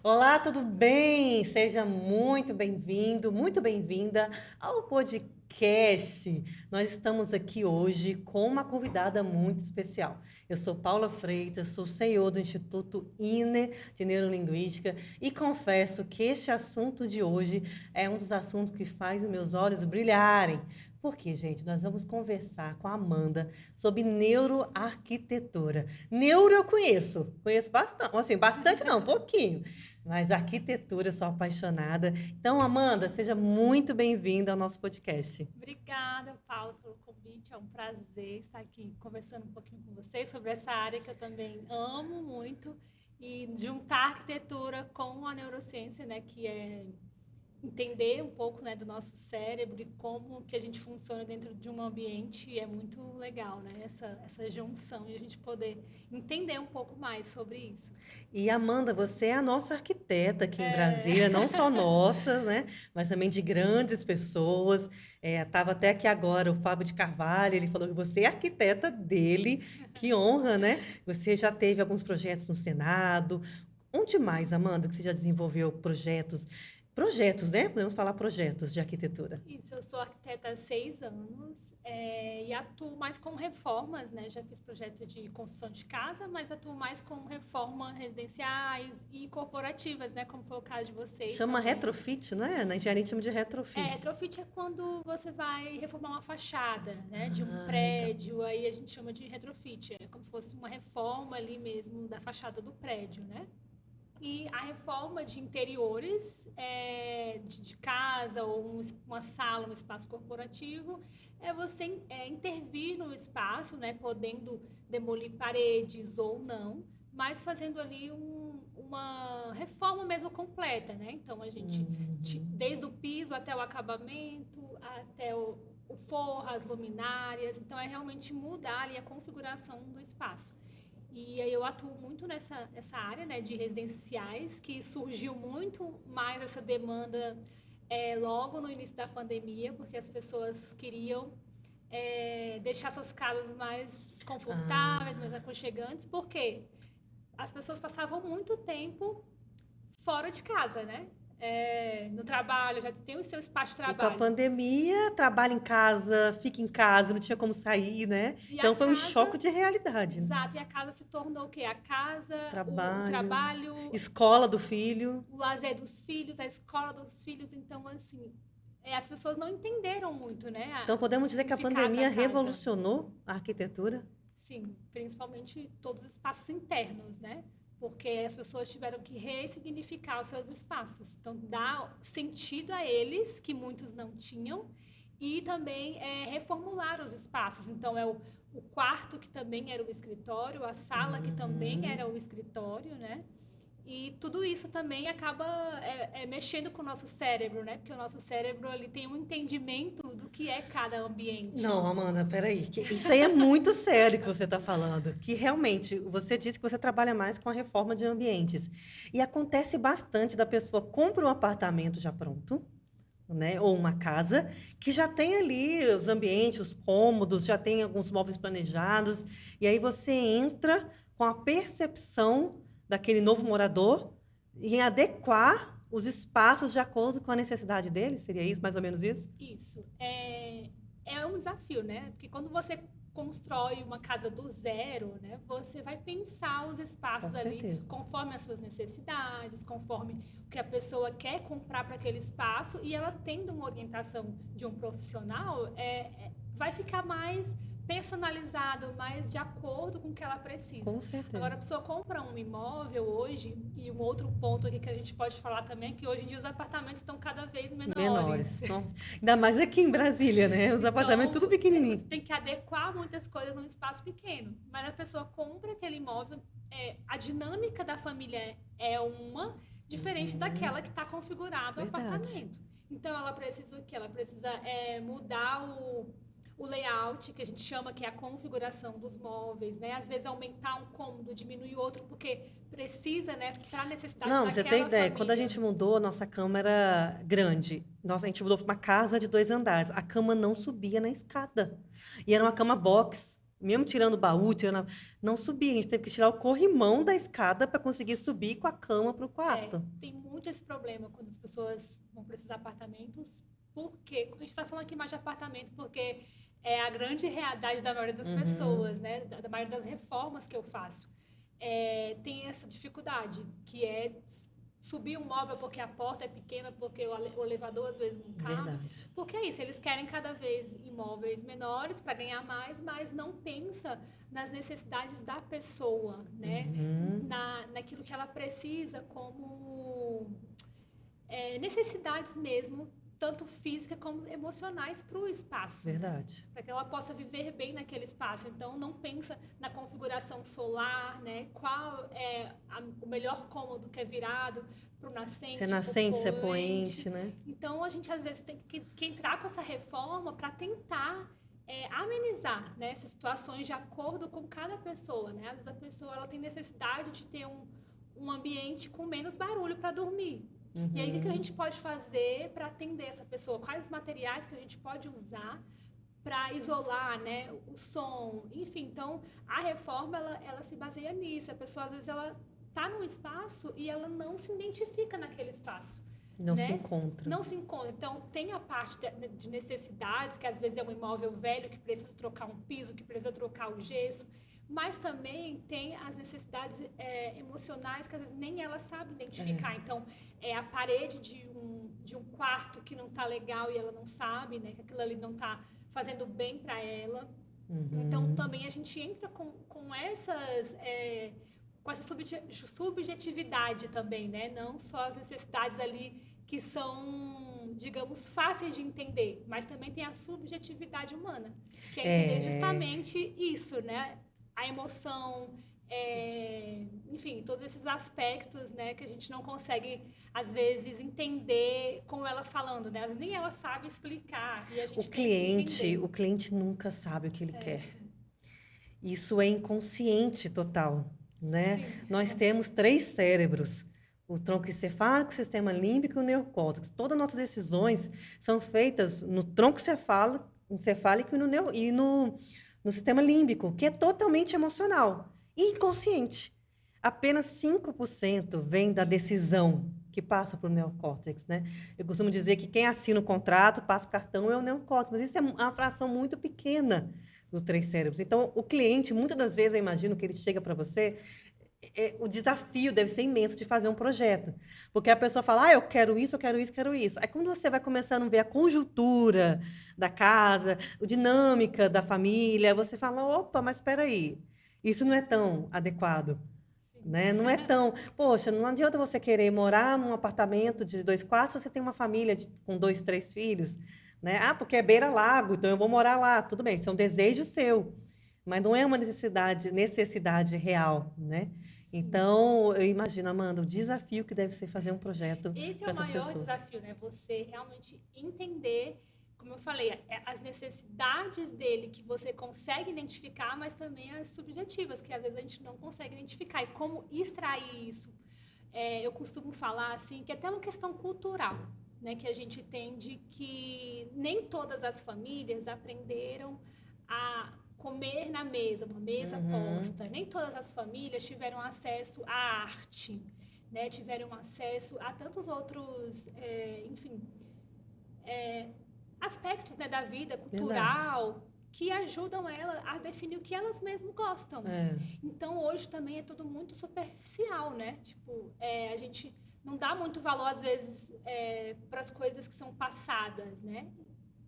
Olá, tudo bem? Seja muito bem-vindo, muito bem-vinda ao podcast. Nós estamos aqui hoje com uma convidada muito especial. Eu sou Paula Freitas, sou CEO do Instituto INE de Neurolinguística e confesso que este assunto de hoje é um dos assuntos que faz os meus olhos brilharem. Porque, gente, nós vamos conversar com a Amanda sobre neuroarquitetura. Neuro eu conheço bastante, assim, bastante não, um pouquinho. Mas arquitetura, sou apaixonada. Então, Amanda, seja muito bem-vinda ao nosso podcast. Obrigada, Paulo, pelo convite. É um prazer estar aqui conversando um pouquinho com vocês sobre essa área que eu também amo muito e juntar a arquitetura com a neurociência, né, que é entender um pouco, né, do nosso cérebro e como que a gente funciona dentro de um ambiente é muito legal, né, essa junção e a gente poder entender um pouco mais sobre isso. E, Amanda, você é a nossa arquiteta aqui em Brasília, não só nossa, né? Mas também de grandes pessoas. Estava até aqui agora o Fábio de Carvalho, ele falou que você é arquiteta dele. Que honra, né? Você já teve alguns projetos no Senado. Onde mais, Amanda, que você já desenvolveu projetos? Projetos, né? Podemos falar projetos de arquitetura. Isso, eu sou arquiteta há 6 anos, e atuo mais com reformas, né? Já fiz projeto de construção de casa, mas atuo mais com reformas residenciais e corporativas, né? Como foi o caso de vocês Chama também. retrofit, não é? Na engenharia chama de retrofit. Retrofit é quando você vai reformar uma fachada, né? De um Ah, legal. prédio, aí a gente chama de retrofit. É como se fosse uma reforma ali mesmo da fachada do prédio, né? E a reforma de interiores de casa ou uma sala, um espaço corporativo, é você intervir no espaço, né, podendo demolir paredes ou não, mas fazendo ali uma reforma mesmo completa, né? Então a gente, Uhum. desde o piso até o acabamento, até o forro, as luminárias, então é realmente mudar ali a configuração do espaço. E aí eu atuo muito nessa área, né, de residenciais, que surgiu muito mais essa demanda logo no início da pandemia, porque as pessoas queriam deixar suas casas mais confortáveis, mais Ah. aconchegantes, porque as pessoas passavam muito tempo fora de casa, né? No trabalho, já tem o seu espaço de E com a trabalho. pandemia, trabalha em casa, fica em casa, não tinha como sair, né? E a Então foi um choque casa, de realidade, né? exato, e a casa se tornou o quê? A casa, o Trabalho, trabalho, escola do filho. o lazer dos filhos, a escola dos filhos. Então, assim, as pessoas não entenderam muito, né, Então o podemos dizer que a significado da pandemia casa. revolucionou a arquitetura? Sim, principalmente todos os espaços internos, né? Porque as pessoas tiveram que ressignificar os seus espaços. Então, dar sentido a eles, que muitos não tinham, e também reformular os espaços. Então, o quarto, que também era o escritório, a sala, que também Uhum. era o escritório, né? E tudo isso também acaba mexendo com o nosso cérebro, né? Porque o nosso cérebro ele tem um entendimento do que é cada ambiente. Não, Amanda, peraí. Isso aí é muito sério que você está falando. Que realmente, você disse que você trabalha mais com a reforma de ambientes. E acontece bastante da pessoa compra um apartamento já pronto, né? Ou uma casa, que já tem ali os ambientes, os cômodos, já tem alguns móveis planejados, e aí você entra com a percepção daquele novo morador em adequar os espaços de acordo com a necessidade dele, seria isso, mais ou menos isso? Isso. É um desafio, né? Porque quando você constrói uma casa do zero, né? Você vai pensar os Com espaços ali certeza. conforme as suas necessidades, conforme o que a pessoa quer comprar para aquele espaço e ela tendo uma orientação de um profissional, vai ficar mais personalizado, mais de acordo com o que ela precisa. Com certeza. Agora, a pessoa compra um imóvel hoje, e um outro ponto aqui que a gente pode falar também é que hoje em dia os apartamentos estão cada vez Menores. menores. Nossa. Ainda mais aqui em Brasília, né? Os apartamentos tudo Então, você pequenininho. tem que adequar muitas coisas num espaço pequeno. Mas a pessoa compra aquele imóvel, a dinâmica da família é uma, diferente Uhum. daquela que está configurado o Verdade. apartamento. Então, ela precisa o quê? Ela precisa mudar o layout, que a gente chama que é a configuração dos móveis, né? Às vezes aumentar um cômodo, diminuir outro, porque precisa, né, para a necessidade Não, você tem daquela ideia. Quando a família. gente mudou, a nossa cama era grande. Nossa, a gente mudou para uma casa de 2 andares. A cama não subia na escada. E era uma cama box. mesmo tirando o baú, não subia. A gente teve que tirar o corrimão da escada para conseguir subir com a cama para o quarto. Tem muito esse problema quando as pessoas vão para esses apartamentos. Porque a gente está falando aqui mais de apartamento, porque é a grande realidade da maioria das pessoas, né? Da maioria das reformas que eu faço. Tem essa dificuldade, que é subir um móvel porque a porta é pequena, porque o elevador às vezes não cabe. Verdade. Porque é isso, eles querem cada vez imóveis menores para ganhar mais, mas não pensa nas necessidades da pessoa, né? Naquilo que ela precisa como necessidades mesmo, tanto físicas como emocionais para o espaço. Verdade. Para que ela possa viver bem naquele espaço. Então, não pensa na configuração solar, né? Qual é o melhor cômodo que é virado para o nascente, se é nascente, se é poente, né? Então, a gente, às vezes, tem que entrar com essa reforma para tentar amenizar, né, essas situações de acordo com cada pessoa, né? Às vezes, a pessoa ela tem necessidade de ter um ambiente com menos barulho para dormir. E aí, o que a gente pode fazer para atender essa pessoa? Quais os materiais que a gente pode usar para isolar, né, o som? Enfim, então, a reforma, ela se baseia nisso. A pessoa, às vezes, ela está num espaço e ela não se identifica naquele espaço. Não, né? se encontra. Não se encontra. Então, tem a parte de necessidades, que às vezes é um imóvel velho que precisa trocar um piso, que precisa trocar o gesso. Mas também tem as necessidades emocionais que às vezes nem ela sabe identificar. Então, é a parede de um quarto que não está legal e ela não sabe, né? Que aquilo ali não está fazendo bem para ela. Então, também a gente entra com essas... com essa subjetividade também, né? Não só as necessidades ali que são, digamos, fáceis de entender, mas também tem a subjetividade humana, que é entender justamente isso, né? A emoção, enfim, todos esses aspectos, né, que a gente não consegue, às vezes, entender com ela falando, né? Nem ela sabe explicar. E a gente o cliente nunca sabe o que ele quer. Isso é inconsciente total, né? Sim. Nós temos 3 cérebros: o tronco encefálico, o sistema límbico e o neocórtex. Todas as nossas decisões são feitas no tronco encefálico e no sistema límbico, que é totalmente emocional e inconsciente. Apenas 5% vem da decisão que passa para o neocórtex, né? Eu costumo dizer que quem assina o contrato, passa o cartão, é o neocórtex, mas isso é uma fração muito pequena dos 3 cérebros. Então, o cliente, muitas das vezes, eu imagino que ele chega para você, o desafio deve ser imenso de fazer um projeto. Porque a pessoa fala, eu quero isso, eu quero isso, eu quero isso. Aí, quando você vai começando a ver a conjuntura da casa, a dinâmica da família, você fala, opa, mas espera aí, isso não é tão adequado. Né? Não é tão... Poxa, não adianta você querer morar num apartamento de 2 quartos se você tem uma família com 2, 3 filhos. Né? Porque é beira-lago, então eu vou morar lá. Tudo bem, isso é um desejo seu. Mas não é uma necessidade real, né? Sim. Então, eu imagino, Amanda, o desafio que deve ser fazer um projeto para essas pessoas. Esse é o maior desafio, né? Você realmente entender, como eu falei, as necessidades dele que você consegue identificar, mas também as subjetivas, que às vezes a gente não consegue identificar. E como extrair isso? Eu costumo falar, assim, que é até uma questão cultural, né? Que a gente tem de que nem todas as famílias aprenderam a comer na mesa, uma mesa posta. Nem todas as famílias tiveram acesso à arte, né? Tiveram acesso a tantos outros, enfim, aspectos, né, da vida cultural. Verdade. Que ajudam ela a definir o que elas mesmas gostam. Então, hoje também é tudo muito superficial, né? Tipo, a gente não dá muito valor, às vezes, para as coisas que são passadas, né?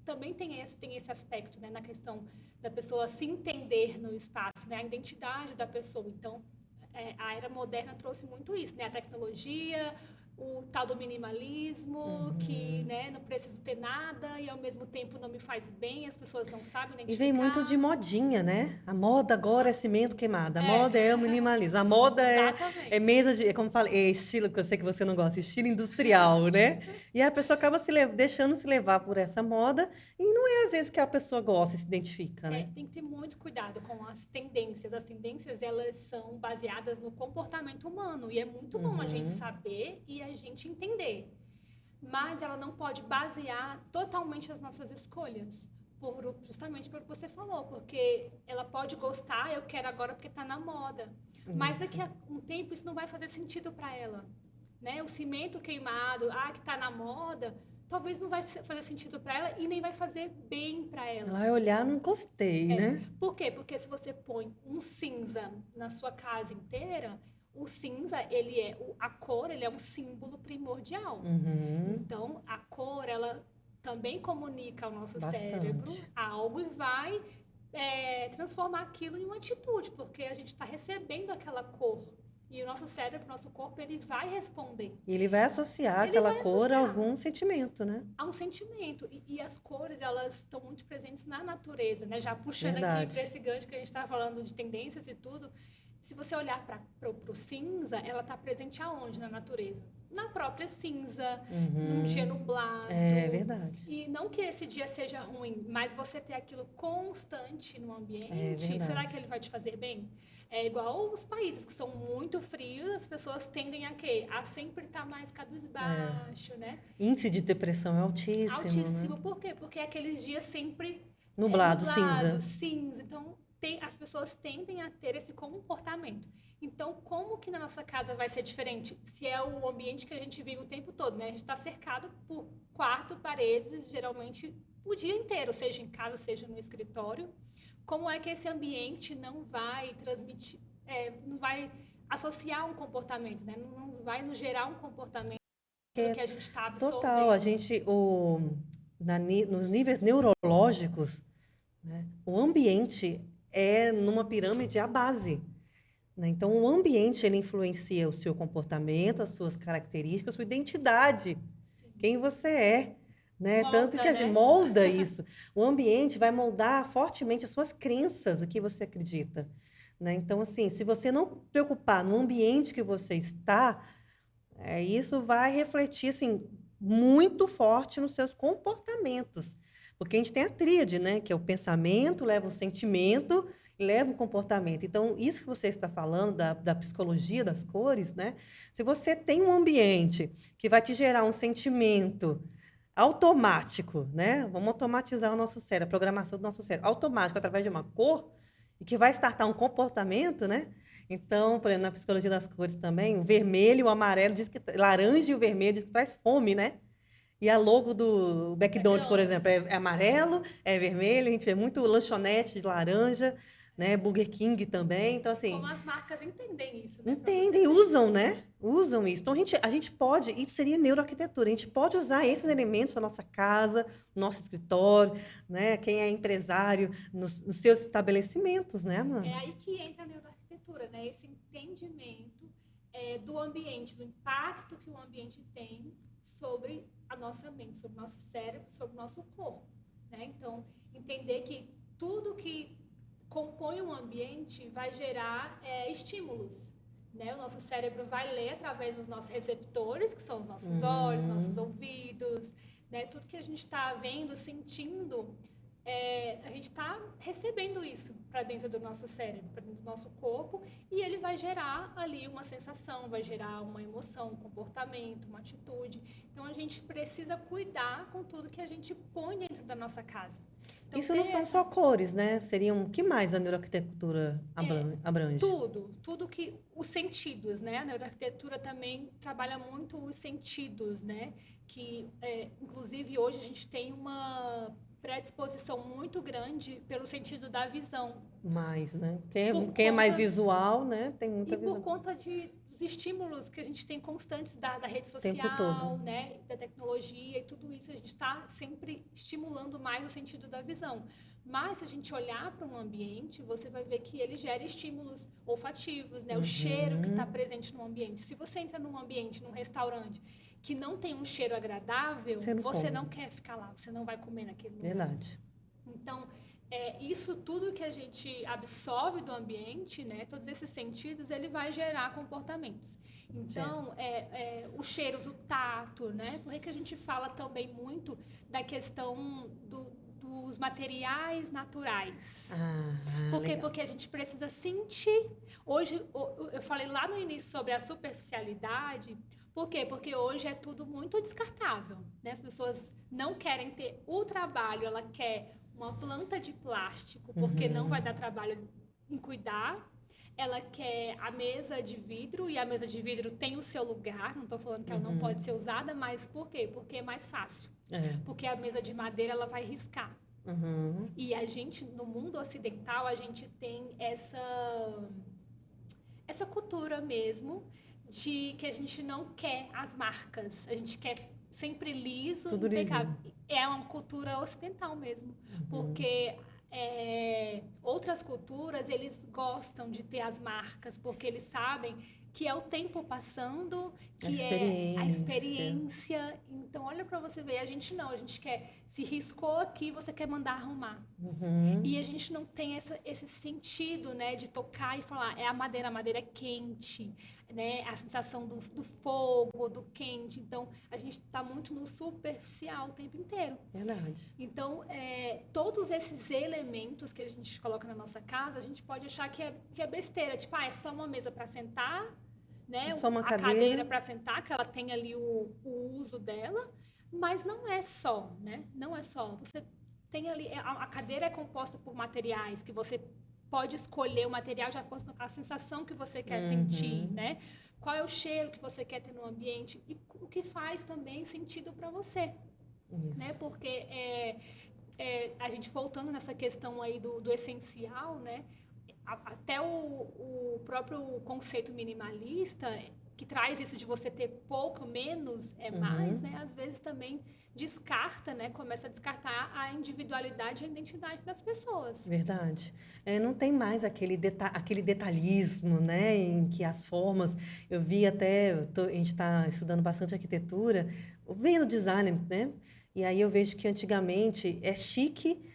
Também tem esse aspecto, né, na questão da pessoa se entender no espaço, né, a identidade da pessoa. Então, a era moderna trouxe muito isso, né, a tecnologia, o tal do minimalismo, que, né, não preciso ter nada e ao mesmo tempo não me faz bem, as pessoas não sabem identificar. E vem muito de modinha, né? A moda agora é cimento queimado, a moda é o minimalismo, a moda é mesa de, como fala, estilo, que eu sei que você não gosta, estilo industrial, né? E a pessoa acaba deixando se levar por essa moda e não é às vezes que a pessoa gosta e se identifica, né? Tem que ter muito cuidado com as tendências. As tendências, elas são baseadas no comportamento humano e é muito bom a gente saber e a gente entender, mas ela não pode basear totalmente as nossas escolhas, Justamente pelo que você falou, porque ela pode gostar, eu quero agora porque está na moda. Mas daqui a um tempo isso não vai fazer sentido para ela. Né? O cimento queimado, que está na moda, talvez não vai fazer sentido para ela e nem vai fazer bem para ela. Ela vai olhar, não gostei, né? Por quê? Porque se você põe um cinza na sua casa inteira, o cinza, a cor, ele é um símbolo primordial. Então, a cor, ela também comunica ao nosso cérebro algo e vai transformar aquilo em uma atitude, porque a gente está recebendo aquela cor. E o nosso cérebro, o nosso corpo, ele vai responder. E ele vai associar aquela cor a algum sentimento, né? A um sentimento. E as cores, elas estão muito presentes na natureza, né? Já puxando aqui para esse gancho que a gente estava falando de tendências e tudo. Se você olhar para o cinza, ela está presente aonde na natureza? Na própria cinza, num dia nublado. É verdade. E não que esse dia seja ruim, mas você ter aquilo constante no ambiente, será que ele vai te fazer bem? É igual os países que são muito frios, as pessoas tendem a quê? A sempre estar mais cabisbaixo, né? Índice de depressão é altíssimo. Altíssimo. Né? Por quê? Porque aqueles dias sempre nublado, cinza. Então, as pessoas tendem a ter esse comportamento. Então, como que na nossa casa vai ser diferente? Se é o ambiente que a gente vive o tempo todo, né? A gente está cercado por 4 paredes, geralmente o dia inteiro, seja em casa, seja no escritório. Como é que esse ambiente não vai transmitir, não vai associar um comportamento, né? Não vai nos gerar um comportamento que a gente está absorvendo. Total, a gente, nos níveis neurológicos, né, o ambiente é numa pirâmide a base. Né? Então, o ambiente ele influencia o seu comportamento, as suas características, a sua identidade, quem você é. Né? Molda, tanto que a gente molda isso. O ambiente vai moldar fortemente as suas crenças, o que você acredita. Né? Então, assim, se você não preocupar no ambiente que você está, isso vai refletir assim, muito forte nos seus comportamentos. Porque a gente tem a tríade, né? Que é o pensamento, leva o sentimento e leva o comportamento. Então, isso que você está falando da psicologia das cores, né? Se você tem um ambiente que vai te gerar um sentimento automático, né? Vamos automatizar o nosso cérebro, a programação do nosso cérebro, automático através de uma cor e que vai startar um comportamento, né? Então, por exemplo, na psicologia das cores também, o vermelho e o amarelo diz que laranja e o vermelho diz que traz fome, né? E a logo do McDonald's, por exemplo, é amarelo, é vermelho, a gente vê muito lanchonete de laranja, né? Burger King também, então assim... Como as marcas entendem isso, né? Entendem, usam, né? Usam isso. Então, a gente pode, isso seria neuroarquitetura, a gente pode usar esses elementos na nossa casa, no nosso escritório, né? Quem é empresário, nos seus estabelecimentos, né, mano? É aí que entra a neuroarquitetura, né? Esse entendimento do ambiente, do impacto que o ambiente tem sobre a nossa mente, sobre o nosso cérebro, sobre o nosso corpo, né? Então, entender que tudo que compõe um ambiente vai gerar estímulos, né? O nosso cérebro vai ler através dos nossos receptores, que são os nossos olhos, nossos ouvidos, né? Tudo que a gente está vendo, sentindo, a gente está recebendo isso para dentro do nosso cérebro, para dentro do nosso corpo, e ele vai gerar ali uma sensação, vai gerar uma emoção, um comportamento, uma atitude. Então, a gente precisa cuidar com tudo que a gente põe dentro da nossa casa. Então, isso não são só cores, né? Seriam, o que mais a neuroarquitetura abrange? Tudo que os sentidos, né? A neuroarquitetura também trabalha muito os sentidos, né? Que, inclusive, hoje a gente tem uma predisposição muito grande pelo sentido da visão. Mais, né? Quem é mais visual, né? Tem muita visão. E por conta dos estímulos que a gente tem constantes da rede social, tempo todo. né? Da tecnologia e tudo isso, a gente está sempre estimulando mais o sentido da visão. Mas, se a gente olhar para um ambiente, você vai ver que ele gera estímulos olfativos, né? O cheiro que está presente no ambiente. Se você entra num ambiente, num restaurante, que não tem um cheiro agradável, você não quer ficar lá, você não vai comer naquele lugar. Verdade. Então, isso tudo que a gente absorve do ambiente, né, todos esses sentidos, ele vai gerar comportamentos. Então, os cheiros, o tato, né? Por que a gente fala também muito da questão dos materiais naturais? Por quê? Porque a gente precisa sentir. Hoje, eu falei lá no início sobre a superficialidade. Por quê? Porque hoje é tudo muito descartável, né? As pessoas não querem ter o trabalho, ela quer uma planta de plástico, porque não vai dar trabalho em cuidar. Ela quer a mesa de vidro, e a mesa de vidro tem o seu lugar. Não estou falando que ela não pode ser usada, mas por quê? Porque é mais fácil. Porque a mesa de madeira, ela vai riscar. E a gente, no mundo ocidental, a gente tem essa cultura mesmo de que a gente não quer as marcas. A gente quer sempre liso, tudo impecável. lisinho. É uma cultura ocidental mesmo. Porque outras culturas, eles gostam de ter as marcas, porque eles sabem que é o tempo passando, que é a experiência. Então, olha para você ver, a gente não, a gente quer, se riscou aqui, você quer mandar arrumar. E a gente não tem esse sentido, né, de tocar e falar, a madeira é quente, né, a sensação do fogo, do quente. Então, a gente está muito no superficial o tempo inteiro. Verdade. Então, todos esses elementos que a gente coloca na nossa casa, a gente pode achar que é besteira. Tipo, é só uma mesa para sentar, né? Só uma cadeira para sentar, que ela tem ali o uso dela. Mas não é só, né? Não é só. Você tem ali... A cadeira é composta por materiais que você pode escolher o material de acordo com a sensação que você quer sentir, né? Qual é o cheiro que você quer ter no ambiente e o que faz também sentido para você. Né? Porque a gente voltando nessa questão aí do essencial, né? Até o próprio conceito minimalista, que traz isso de você ter pouco, menos é mais, né? Às vezes também descarta, né? Começa a descartar a individualidade e a identidade das pessoas. Verdade. Não tem mais aquele detalhismo, né? Em que as formas... Eu vi até... a gente está estudando bastante arquitetura, vendo design, né? E aí eu vejo que antigamente é chique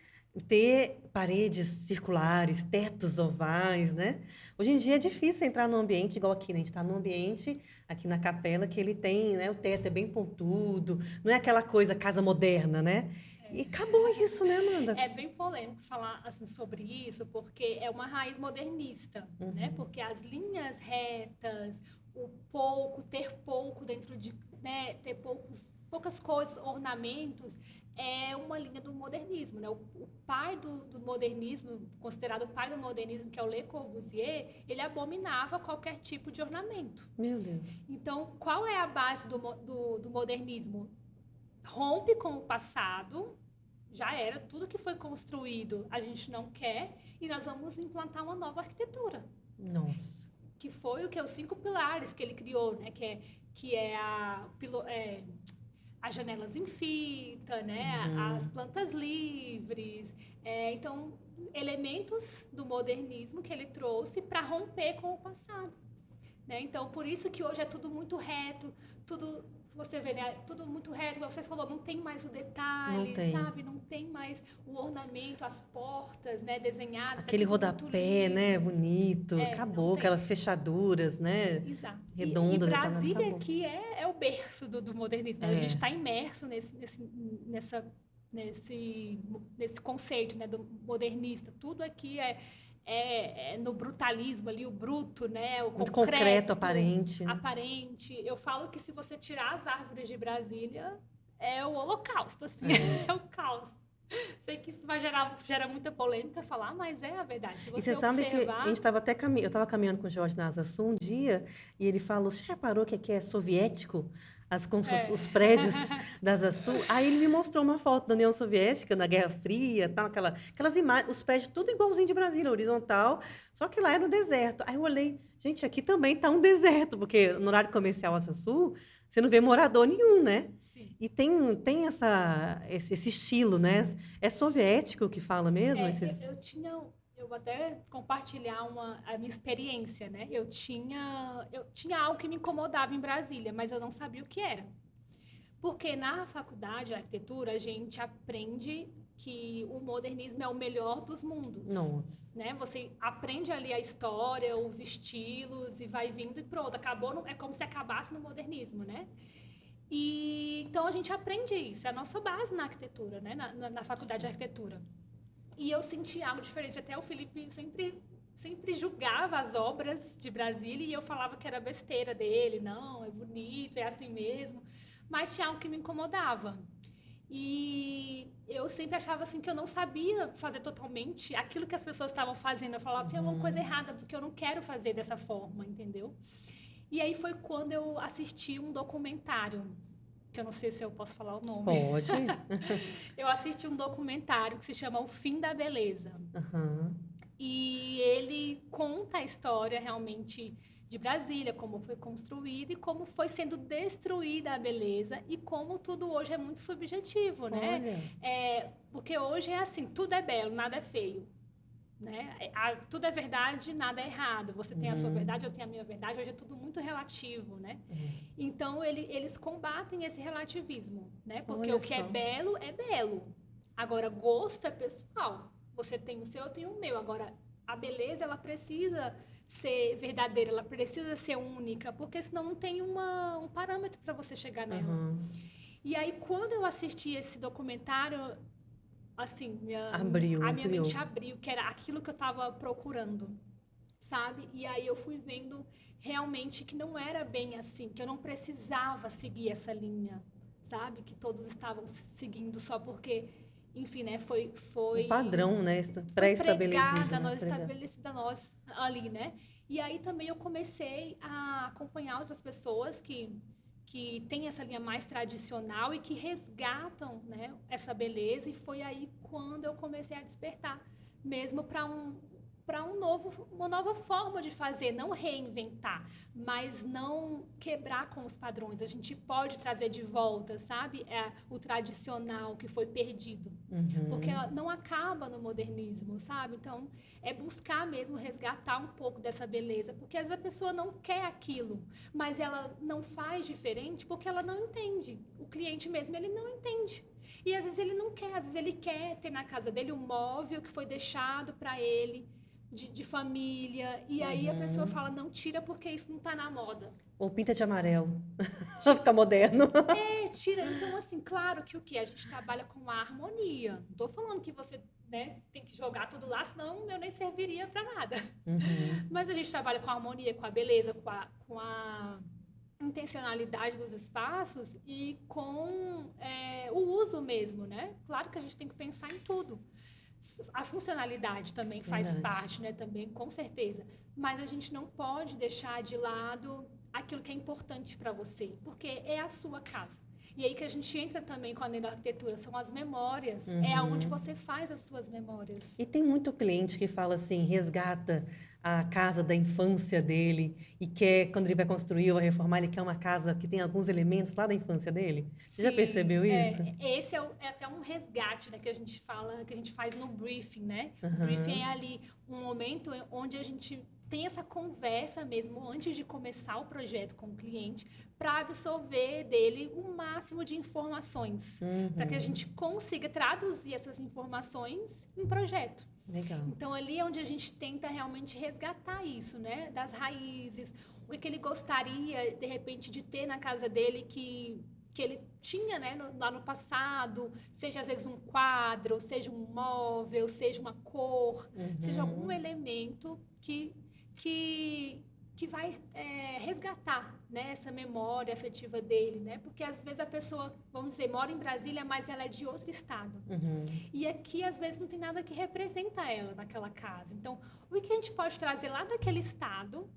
ter paredes circulares, tetos ovais, né? Hoje em dia é difícil entrar num ambiente igual aqui, né? A gente está num ambiente aqui na capela que ele tem, né? O teto é bem pontudo, não é aquela coisa casa moderna, né? E acabou isso, né, Amanda? É bem polêmico falar assim, sobre isso, porque é uma raiz modernista, né? Porque as linhas retas, ter pouco dentro de, né? Ter poucas coisas, ornamentos, é uma linha do modernismo, né? O pai do modernismo, considerado o pai do modernismo, que é o Le Corbusier, ele abominava qualquer tipo de ornamento. Meu Deus. Então, qual é a base do modernismo? Rompe com o passado, já era, tudo que foi construído a gente não quer, e nós vamos implantar uma nova arquitetura. Nossa. Que foi os 5 pilares que ele criou, né? Que é as janelas em fita, né? As plantas livres. Então, elementos do modernismo que ele trouxe para romper com o passado. Né? Então, por isso que hoje é tudo muito reto, tudo... Você vê, né? Tudo muito reto, você falou, não tem mais o detalhe, sabe? Não tem mais o ornamento, as portas, né? Desenhadas. Aquele rodapé, né? Bonito. Acabou, aquelas fechaduras, né? Exato. Redondas. E Brasília aqui é o berço do modernismo. A gente está imerso nesse conceito, né? Do modernista. Tudo aqui é no brutalismo ali, o bruto, né? O muito concreto, aparente. Né? Aparente. Eu falo que se você tirar as árvores de Brasília, é o holocausto, assim, é o caos. Sei que isso gera muita polêmica falar, mas é a verdade. Se você sabe que a gente estava eu estava caminhando com o Jorge Nasa Sul um dia, e ele falou, você reparou que aqui é soviético? Os prédios da Asa Sul. Aí ele me mostrou uma foto da União Soviética, na Guerra Fria, tal, aquelas imagens, os prédios tudo igualzinho de Brasília, horizontal, só que lá era no deserto. Aí eu olhei, gente, aqui também está um deserto, porque no horário comercial Asa Sul, você não vê morador nenhum, né? Sim. E tem esse estilo, né? É soviético que fala mesmo? Eu vou até compartilhar a minha experiência, né? Eu tinha algo que me incomodava em Brasília, mas eu não sabia o que era. Porque na faculdade de arquitetura, a gente aprende que o modernismo é o melhor dos mundos. Nossa. Né? Você aprende ali a história, os estilos, e vai vindo e pronto. É como se acabasse no modernismo, né? Então, a gente aprende isso. É a nossa base na arquitetura, né? Na faculdade de arquitetura. E eu senti algo diferente. Até o Felipe sempre julgava as obras de Brasília e eu falava que era besteira dele. Não, é bonito, é assim mesmo. Mas tinha algo que me incomodava. E eu sempre achava assim que eu não sabia fazer totalmente aquilo que as pessoas estavam fazendo. Eu falava, tem alguma coisa errada, porque eu não quero fazer dessa forma, entendeu? E aí foi quando eu assisti um documentário, que eu não sei se eu posso falar o nome. Pode. Eu assisti um documentário que se chama O Fim da Beleza. Aham. E ele conta a história realmente de Brasília, como foi construída e como foi sendo destruída a beleza e como tudo hoje é muito subjetivo, né? Olha. Porque hoje é assim, tudo é belo, nada é feio. Né? Tudo é verdade, nada é errado. Você tem a sua verdade, eu tenho a minha verdade. Hoje é tudo muito relativo, né? Então, eles combatem esse relativismo, né? Porque Olha o que é só. belo é belo. Agora, gosto é pessoal. Você tem o seu, eu tenho o meu. Agora, a beleza, ela precisa ser verdadeira, ela precisa ser única, porque senão não tem um parâmetro para você chegar nela. Aham. E aí, quando eu assisti esse documentário, assim, a minha Ampliou. mente abriu, que era aquilo que eu estava procurando, sabe? E aí eu fui vendo realmente que não era bem assim, que eu não precisava seguir essa linha, sabe? Que todos estavam seguindo só porque, enfim, né? Um padrão, né? Foi Pré-estabelecido, pregada, né? nós estabelecida nós ali, né? E aí também eu comecei a acompanhar outras pessoas que têm essa linha mais tradicional e que resgatam, né, essa beleza. E foi aí quando eu comecei a despertar, mesmo para uma nova forma de fazer, não reinventar, mas não quebrar com os padrões. A gente pode trazer de volta, sabe, o tradicional que foi perdido, porque não acaba no modernismo, sabe? Então, é buscar mesmo resgatar um pouco dessa beleza, porque às vezes a pessoa não quer aquilo, mas ela não faz diferente porque ela não entende. O cliente mesmo, ele não entende. E às vezes ele não quer, às vezes ele quer ter na casa dele um móvel que foi deixado para ele, de família, e aí a pessoa fala, não tira porque isso não está na moda. Ou pinta de amarelo. Pra ficar moderno. Tira. Então, assim, claro que o que? A gente trabalha com a harmonia. Não estou falando que você, né, tem que jogar tudo lá, senão eu nem serviria para nada. Mas a gente trabalha com a harmonia, com a beleza, com a intencionalidade dos espaços e com o uso mesmo, né? Claro que a gente tem que pensar em tudo. A funcionalidade também faz parte, né? Também, com certeza. Mas a gente não pode deixar de lado aquilo que é importante para você, porque é a sua casa. E aí que a gente entra também com a neuroarquitetura, são as memórias. É aonde você faz as suas memórias. E tem muito cliente que fala assim, resgata a casa da infância dele e quer, quando ele vai construir ou vai reformar, ele quer uma casa que tem alguns elementos lá da infância dele. Você já percebeu isso? Esse é até um resgate, né, que a gente fala, que a gente faz no briefing, né? O briefing é ali um momento onde a gente tem essa conversa mesmo antes de começar o projeto com o cliente para absorver dele o máximo de informações, para que a gente consiga traduzir essas informações em projeto. Legal. Então, ali é onde a gente tenta realmente resgatar isso, né? Das raízes, o que ele gostaria, de repente, de ter na casa dele que ele tinha, né, lá no passado, seja às vezes um quadro, seja um móvel, seja uma cor, seja algum elemento que vai resgatar, né, essa memória afetiva dele, né? Porque às vezes a pessoa, vamos dizer, mora em Brasília, mas ela é de outro estado. E aqui, às vezes, não tem nada que representa ela naquela casa. Então, o que a gente pode trazer lá daquele estado,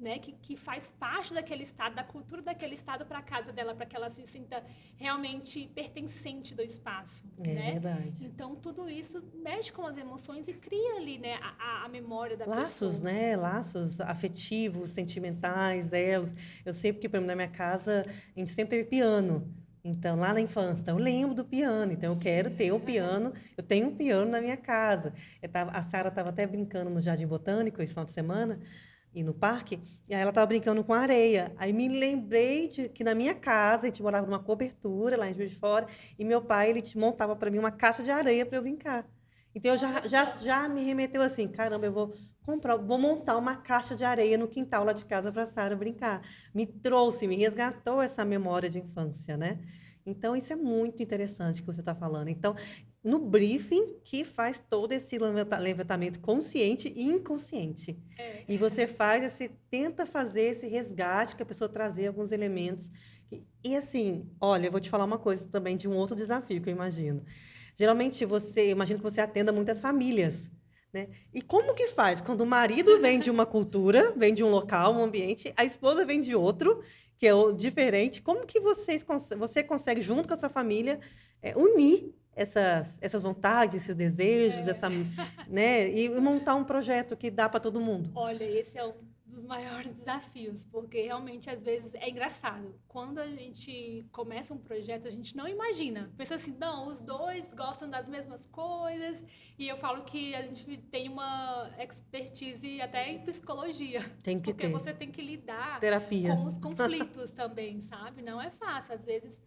né, que faz parte daquele estado, da cultura daquele estado para a casa dela, para que ela se sinta realmente pertencente do espaço, né? Verdade. Então, tudo isso mexe com as emoções e cria ali, né, a memória da Laços, pessoa. né? Laços afetivos, sentimentais, elos. Eu sei porque, por exemplo, na minha casa, a gente sempre teve piano. Então, lá na infância, então, eu lembro do piano. Então, eu quero ter um piano. Eu tenho um piano na minha casa. A Sara estava até brincando no Jardim Botânico esse final de semana, e no parque, e aí ela estava brincando com areia. Aí me lembrei de que na minha casa, a gente morava numa cobertura lá em Juiz de Fora, e meu pai, ele montava para mim uma caixa de areia para eu brincar. Então, Olha só. já me remeteu assim, caramba, eu vou comprar, vou montar uma caixa de areia no quintal lá de casa para a Sara brincar. Me trouxe, me resgatou essa memória de infância, né? Então, isso é muito interessante que você está falando. Então, no briefing que faz todo esse levantamento consciente e inconsciente. É. E você faz esse, tenta fazer esse resgate, que a pessoa trazer alguns elementos. E assim, olha, eu vou te falar uma coisa também de um outro desafio que eu imagino. Geralmente eu imagino que você atenda muitas famílias, né? E como que faz quando o marido vem de uma cultura, vem de um local, um ambiente, a esposa vem de outro, que é diferente? Como que você consegue, junto com a sua família, unir essas vontades, esses desejos, né? E montar um projeto que dá para todo mundo? Olha, esse é um dos maiores desafios, porque realmente às vezes é engraçado. Quando a gente começa um projeto, a gente não imagina. Pensa assim, não, os dois gostam das mesmas coisas, e eu falo que a gente tem uma expertise até em psicologia, Tem que porque ter você tem que lidar terapia. com os conflitos também, sabe? Não é fácil. Às vezes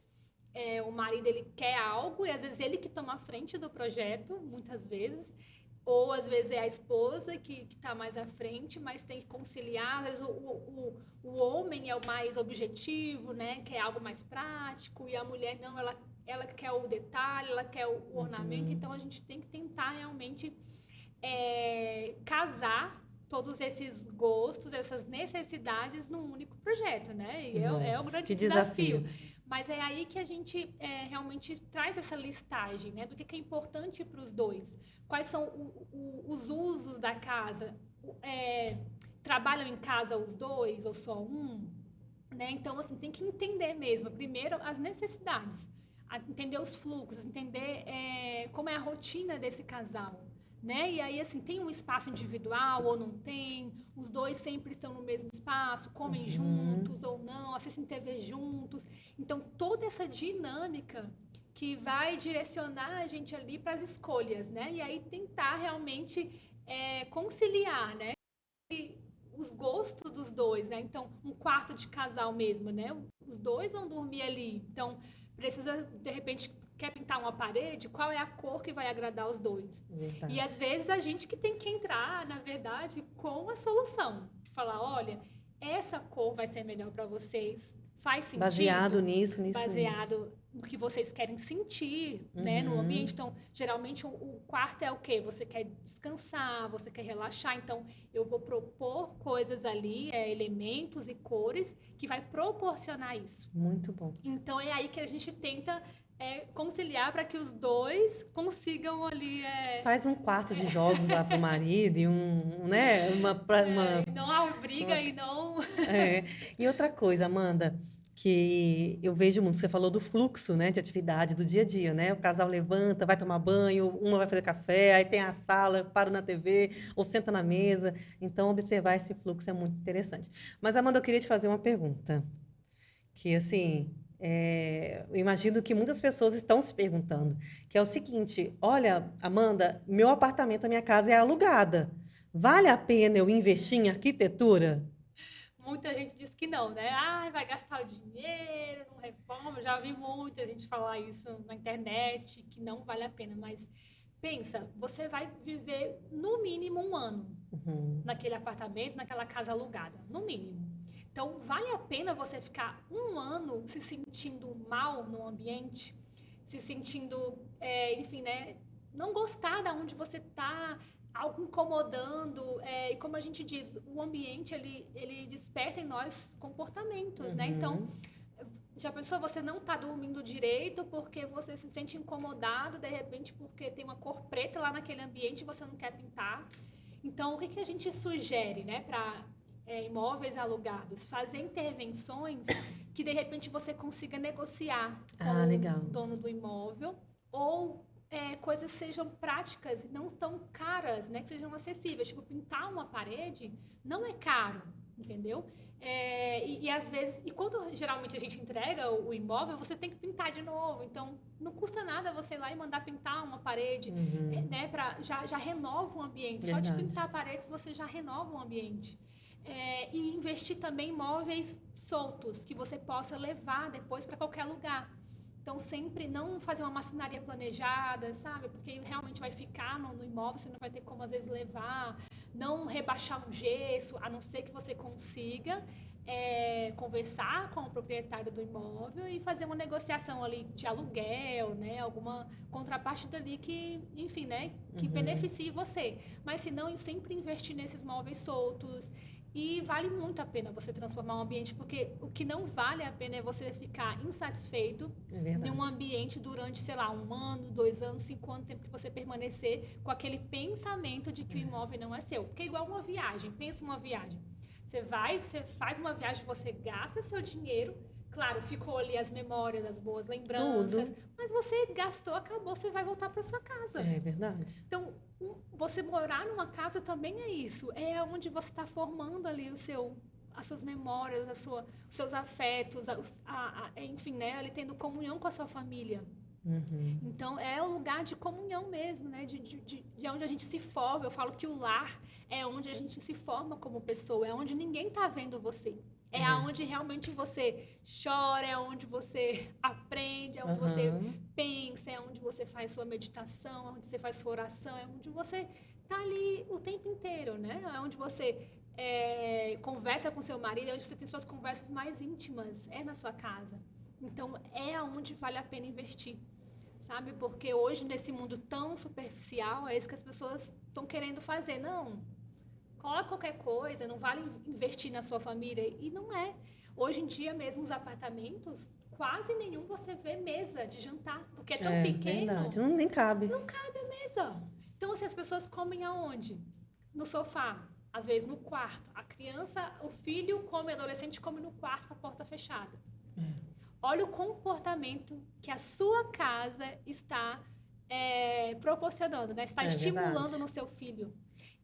o marido ele quer algo e às vezes ele que toma a frente do projeto, muitas vezes. Ou às vezes é a esposa que está mais à frente, mas tem que conciliar. Às vezes o homem é o mais objetivo, né? Quer algo mais prático, e a mulher não, ela quer o detalhe, ela quer o ornamento. Então a gente tem que tentar realmente casar todos esses gostos, essas necessidades num único projeto, né? E é o Nossa, grande que desafio. desafio. Mas é aí que a gente realmente traz essa listagem, né? Do que é importante para os dois. Quais são os usos da casa? Trabalham em casa os dois ou só um? Né? Então, assim, tem que entender mesmo, primeiro, as necessidades. Entender os fluxos, entender como é a rotina desse casal. Né? E aí, assim, tem um espaço individual ou não tem? Os dois sempre estão no mesmo espaço, comem juntos ou não, assistem TV juntos. Então, toda essa dinâmica que vai direcionar a gente ali para as escolhas, né? E aí tentar realmente conciliar, né? Os gostos dos dois, né? Então, um quarto de casal mesmo, né? Os dois vão dormir ali. Então, precisa, de repente, quer pintar uma parede, qual é a cor que vai agradar os dois? Verdade. E às vezes a gente que tem que entrar, na verdade, com a solução. Falar, olha, essa cor vai ser melhor para vocês. Faz sentido? Baseado nisso, nisso, Baseado no que vocês querem sentir, né, no ambiente. Então, geralmente, o quarto é o quê? Você quer descansar, você quer relaxar. Então, eu vou propor coisas ali, elementos e cores que vai proporcionar isso. Muito bom. Então, é aí que a gente tenta conciliar para que os dois consigam ali... Faz um quarto de jogos lá pro marido e né, não há briga e não... E outra coisa, Amanda, que eu vejo muito, você falou do fluxo, né, de atividade do dia a dia, né? O casal levanta, vai tomar banho, uma vai fazer café, aí tem a sala, para na TV ou senta na mesa. Então, observar esse fluxo é muito interessante. Mas, Amanda, eu queria te fazer uma pergunta, que assim, eu imagino que muitas pessoas estão se perguntando, que é o seguinte: olha, Amanda, meu apartamento, a minha casa é alugada. Vale a pena eu investir em arquitetura? Muita gente diz que não, né? Ah, vai gastar o dinheiro, não reforma. Já vi muita gente falar isso na internet, que não vale a pena. Mas pensa, você vai viver no mínimo um ano naquele apartamento, naquela casa alugada. No mínimo. Então, vale a pena você ficar um ano se sentindo mal no ambiente, se sentindo, enfim, né? Não gostar da onde você está, algo incomodando. E como a gente diz, o ambiente, ele desperta em nós comportamentos, né? Então, já pensou, você não está dormindo direito porque você se sente incomodado, de repente, porque tem uma cor preta lá naquele ambiente e você não quer pintar. Então, o que a gente sugere, né, para imóveis alugados? Fazer intervenções que, de repente, você consiga negociar com o dono do imóvel, ou coisas sejam práticas e não tão caras, né, que sejam acessíveis. Tipo, pintar uma parede não é caro, entendeu? E às vezes, e quando geralmente a gente entrega o imóvel, você tem que pintar de novo. Então, não custa nada você ir lá e mandar pintar uma parede, né? Já renova o ambiente. Verdade. Só de pintar paredes, você já renova o ambiente. E investir também em móveis soltos, que você possa levar depois para qualquer lugar. Então, sempre não fazer uma marcenaria planejada, sabe? Porque realmente vai ficar no imóvel, você não vai ter como, às vezes, levar. Não rebaixar um gesso, a não ser que você consiga conversar com o proprietário do imóvel e fazer uma negociação ali de aluguel, né? Alguma contrapartida ali que, enfim, né? Que beneficie você. Mas, se não, sempre investir nesses móveis soltos. E vale muito a pena você transformar um ambiente, porque o que não vale a pena é você ficar insatisfeito em um ambiente durante, sei lá, 1 ano, 2 anos, 5 anos, tempo que você permanecer com aquele pensamento de que o imóvel não é seu. Porque é igual uma viagem, pensa uma viagem. Você faz uma viagem, você gasta seu dinheiro, claro, ficou ali as memórias, as boas lembranças, mas você gastou, acabou, você vai voltar para sua casa. É verdade. Então, você morar numa casa também é isso. É onde você está formando ali as suas memórias, os seus afetos, enfim, né? Ali tendo comunhão com a sua família. Então, é o lugar de comunhão mesmo, né? De onde a gente se forma. Eu falo que o lar é onde a gente se forma como pessoa, é onde ninguém está vendo você. É aonde realmente você chora, é onde você aprende, é onde você pensa, é onde você faz sua meditação, é onde você faz sua oração, é onde você está ali o tempo inteiro, né? É onde você conversa com seu marido, é onde você tem suas conversas mais íntimas, é na sua casa. Então, é aonde vale a pena investir, sabe? Porque hoje, nesse mundo tão superficial, é isso que as pessoas estão querendo fazer. Não, coloca qualquer coisa, não vale investir na sua família. E não é. Hoje em dia, mesmo os apartamentos, quase nenhum você vê mesa de jantar, porque é tão pequeno. Verdade, nem cabe. Não cabe a mesa. Então, assim, as pessoas comem aonde? No sofá, às vezes no quarto. A criança, o filho come, o adolescente come no quarto com a porta fechada. Olha o comportamento que a sua casa está proporcionando, né? Está estimulando no seu filho.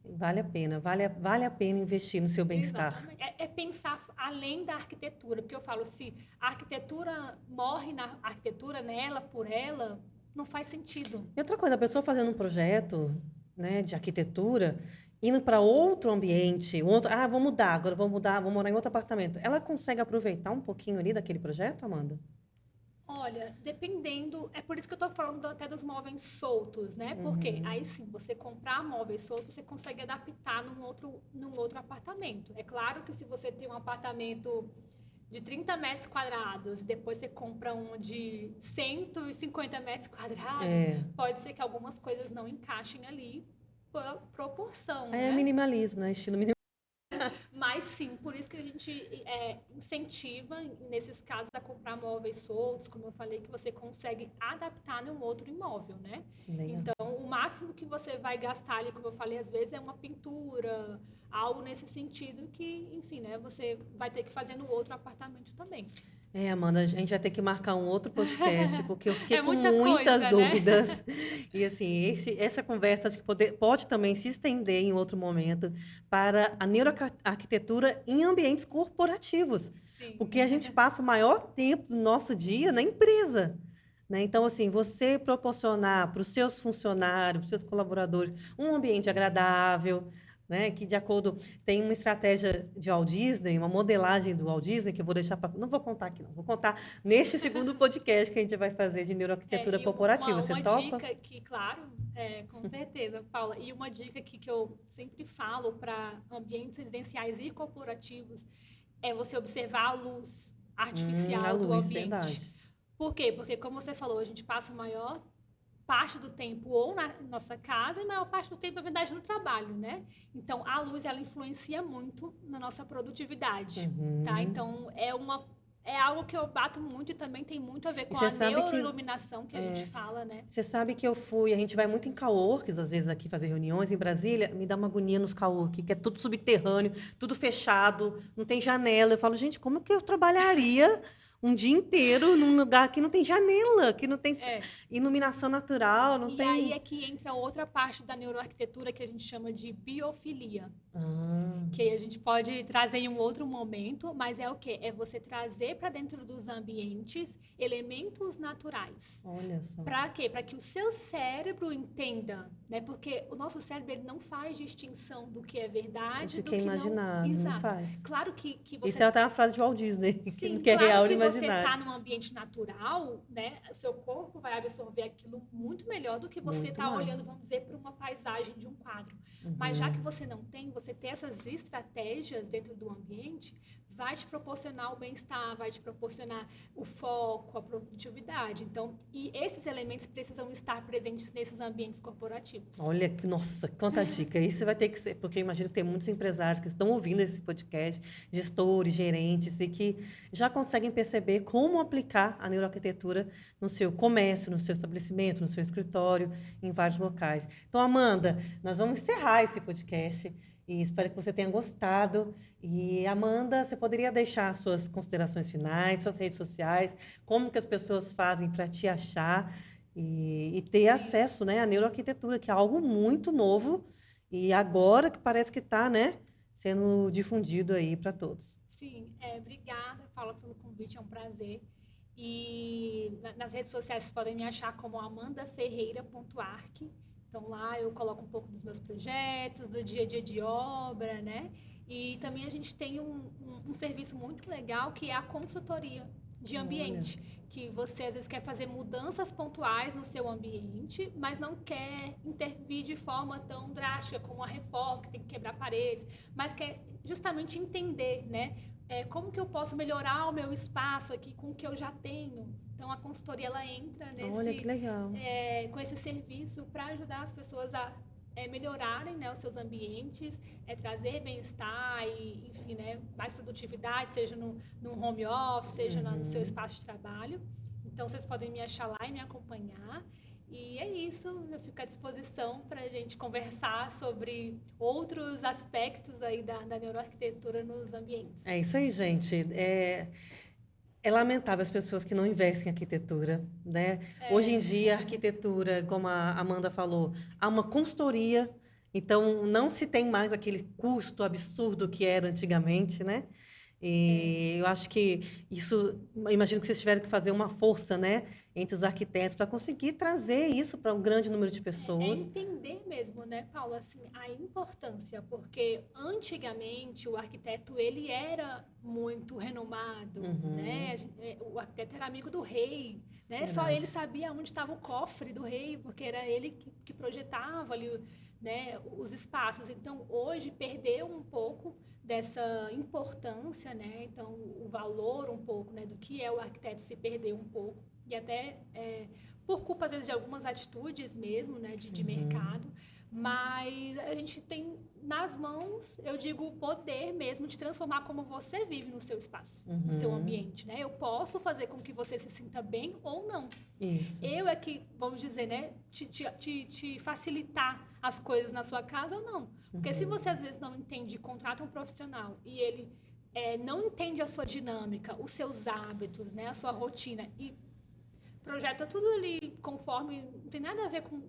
Vale a pena, vale a pena investir no seu bem-estar. É pensar além da arquitetura, porque eu falo, se a arquitetura morre na arquitetura, nela, por ela, não faz sentido. E outra coisa, a pessoa fazendo um projeto, né, de arquitetura, indo para outro ambiente, vou mudar, agora vou morar em outro apartamento. Ela consegue aproveitar um pouquinho ali daquele projeto, Amanda? Olha, dependendo, é por isso que eu estou falando até dos móveis soltos, né? Porque aí sim, você comprar móveis soltos, você consegue adaptar num outro apartamento. É claro que se você tem um apartamento de 30 metros quadrados, depois você compra um de 150 metros quadrados, pode ser que algumas coisas não encaixem ali por proporção, né? É minimalismo, né? Estilo minimalismo. Mas sim, por isso que a gente incentiva, nesses casos, a comprar móveis soltos, como eu falei, que você consegue adaptar num outro imóvel, né? Legal. Então, o máximo que você vai gastar ali, como eu falei, às vezes é uma pintura, algo nesse sentido que, enfim, né? Você vai ter que fazer no outro apartamento também. Amanda, a gente vai ter que marcar um outro podcast, porque eu fiquei com muitas muitas dúvidas. Né? E, assim, essa conversa acho que pode também se estender em outro momento para a neuroarquitetura em ambientes corporativos. Sim. Porque a gente passa o maior tempo do nosso dia na empresa. Né? Então, assim, você proporcionar para os seus funcionários, para os seus colaboradores, um ambiente agradável, né, que de acordo tem uma estratégia de Walt Disney, uma modelagem do Walt Disney que eu vou deixar para não vou contar aqui não, vou contar neste segundo podcast que a gente vai fazer de neuroarquitetura corporativa. Você topa? Uma dica que, claro, com certeza, Paula, e uma dica que eu sempre falo para ambientes residenciais e corporativos é você observar a luz artificial do ambiente. Verdade. Por quê? Porque, como você falou, a gente passa a maior parte do tempo ou na nossa casa e a maior parte do tempo, na verdade, no trabalho, né? Então, a luz, ela influencia muito na nossa produtividade, tá? Então, é algo que eu bato muito e também tem muito a ver com a neuroiluminação que a gente fala, né? Você sabe que a gente vai muito em coworks, às vezes aqui fazer reuniões em Brasília, me dá uma agonia nos coworks, que é tudo subterrâneo, tudo fechado, não tem janela. Eu falo, gente, como que eu trabalharia um dia inteiro num lugar que não tem janela, que não tem iluminação natural, não tem... E aí é que entra outra parte da neuroarquitetura que a gente chama de biofilia. Que aí a gente pode trazer em um outro momento, mas é o quê? É você trazer para dentro dos ambientes elementos naturais. Olha só. Para quê? Para que o seu cérebro entenda, né? Porque o nosso cérebro ele não faz distinção do que é verdade, do que imaginado, não... Exato. Não faz. Claro que você... Isso é até uma frase de Walt Disney, Sim, que é claro real que você está num ambiente natural, né, o seu corpo vai absorver aquilo muito melhor do que você está olhando, vamos dizer, para uma paisagem de um quadro. Mas já que você não tem, você ter essas estratégias dentro do ambiente vai te proporcionar o bem-estar, vai te proporcionar o foco, a produtividade. Então, e esses elementos precisam estar presentes nesses ambientes corporativos. Olha, nossa, quanta dica. Isso vai ter que ser, porque eu imagino que tem muitos empresários que estão ouvindo esse podcast, gestores, gerentes, e que já conseguem perceber como aplicar a neuroarquitetura no seu comércio, no seu estabelecimento, no seu escritório, em vários locais. Então, Amanda, nós vamos encerrar esse podcast. E espero que você tenha gostado. E, Amanda, você poderia deixar suas considerações finais, suas redes sociais, como que as pessoas fazem para te achar e ter acesso, né, à neuroarquitetura, que é algo muito novo e agora que parece que está, né, sendo difundido aí para todos. Sim, obrigada, Paula, pelo convite, é um prazer. E nas redes sociais vocês podem me achar como amandaferreira.arc. Então, lá eu coloco um pouco dos meus projetos, do dia a dia de obra, né? E também a gente tem um serviço muito legal, que é a consultoria de ambiente. Que você, às vezes, quer fazer mudanças pontuais no seu ambiente, mas não quer intervir de forma tão drástica como a reforma, que tem que quebrar paredes, mas quer justamente entender, né? Como que eu posso melhorar o meu espaço aqui com o que eu já tenho. Então, a consultoria, ela entra Olha, que legal. Com esse serviço para ajudar as pessoas a melhorarem, né, os seus ambientes, trazer bem-estar e, enfim, né, mais produtividade, seja no home office, seja no seu espaço de trabalho. Então, vocês podem me achar lá e me acompanhar. E é isso, eu fico à disposição para a gente conversar sobre outros aspectos aí da neuroarquitetura nos ambientes. É isso aí, gente. É lamentável as pessoas que não investem em arquitetura, né? Hoje em dia, a arquitetura, como a Amanda falou, há uma consultoria, então não se tem mais aquele custo absurdo que era antigamente, né? E eu acho que isso, imagino que vocês tiveram que fazer uma força, né, entre os arquitetos para conseguir trazer isso para um grande número de pessoas. Entender mesmo, né, Paula, assim, a importância, porque antigamente o arquiteto, ele era muito renomado, né? O arquiteto era amigo do rei, né? Só ele sabia onde estava o cofre do rei, porque era ele que projetava ali, né, os espaços. Então, hoje perdeu um pouco dessa importância, né? Então, o valor um pouco, né, do que é o arquiteto se perdeu um pouco. E até por culpa, às vezes, de algumas atitudes mesmo, né, de mercado. Mas a gente tem nas mãos, eu digo, o poder mesmo de transformar como você vive no seu espaço, no seu ambiente, né? Eu posso fazer com que você se sinta bem ou não. Isso. Eu é que, vamos dizer, né, te facilitar as coisas na sua casa ou não. Porque se você, às vezes, não entende, contrata um profissional e ele não entende a sua dinâmica, os seus hábitos, né, a sua rotina e projeta tudo ali conforme não tem nada a ver com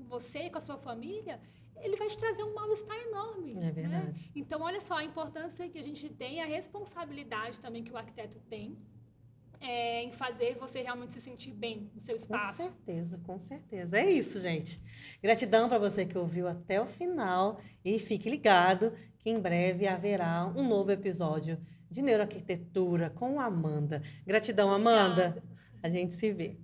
você, com a sua família, ele vai te trazer um mal-estar enorme. É verdade. Né? Então, olha só a importância que a gente tem, a responsabilidade também que o arquiteto tem em fazer você realmente se sentir bem no seu espaço. Com certeza, com certeza. É isso, gente. Gratidão para você que ouviu até o final e fique ligado que em breve haverá um novo episódio de Neuroarquitetura com a Amanda. Gratidão, Amanda. Obrigada. A gente se vê.